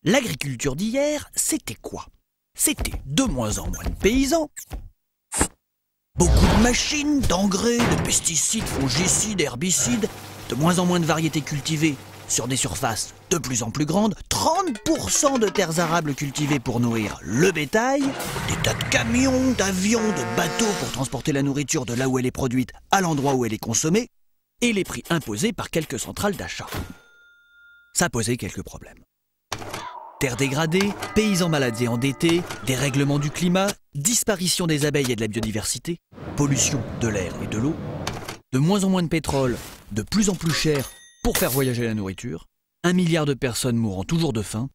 L'agriculture d'hier, c'était quoi? C'était de moins en moins de paysans, beaucoup de machines, d'engrais, de pesticides, fongicides, herbicides, de moins en moins de variétés cultivées sur des surfaces de plus en plus grandes, 30% de terres arables cultivées pour nourrir le bétail, des tas de camions, d'avions, de bateaux pour transporter la nourriture de là où elle est produite à l'endroit où elle est consommée, et les prix imposés par quelques centrales d'achat. Ça posait quelques problèmes. Terres dégradées, paysans malades et endettés, dérèglement du climat, disparition des abeilles et de la biodiversité, pollution de l'air et de l'eau, de moins en moins de pétrole, de plus en plus cher pour faire voyager la nourriture, 1 milliard de personnes mourant toujours de faim,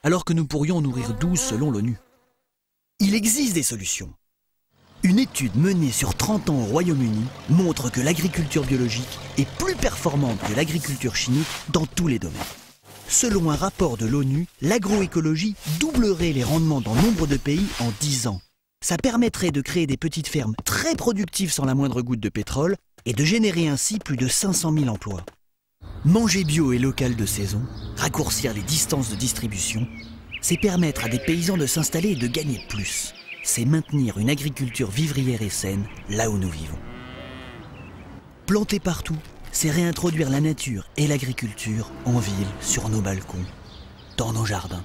alors que nous pourrions en nourrir 12 selon l'ONU. Il existe des solutions. Une étude menée sur 30 ans au Royaume-Uni montre que l'agriculture biologique est plus performante que l'agriculture chimique dans tous les domaines. Selon un rapport de l'ONU, l'agroécologie doublerait les rendements dans nombre de pays en 10 ans. Ça permettrait de créer des petites fermes très productives sans la moindre goutte de pétrole et de générer ainsi plus de 500 000 emplois. Manger bio et local de saison, raccourcir les distances de distribution, c'est permettre à des paysans de s'installer et de gagner plus. C'est maintenir une agriculture vivrière et saine là où nous vivons. Planter partout, c'est réintroduire la nature et l'agriculture en ville, sur nos balcons, dans nos jardins.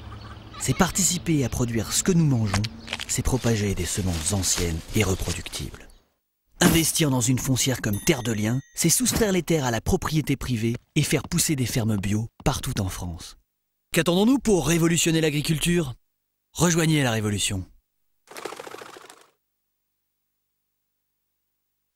C'est participer à produire ce que nous mangeons, c'est propager des semences anciennes et reproductibles. Investir dans une foncière comme Terre de Liens, c'est soustraire les terres à la propriété privée et faire pousser des fermes bio partout en France. Qu'attendons-nous pour révolutionner l'agriculture? Rejoignez la révolution.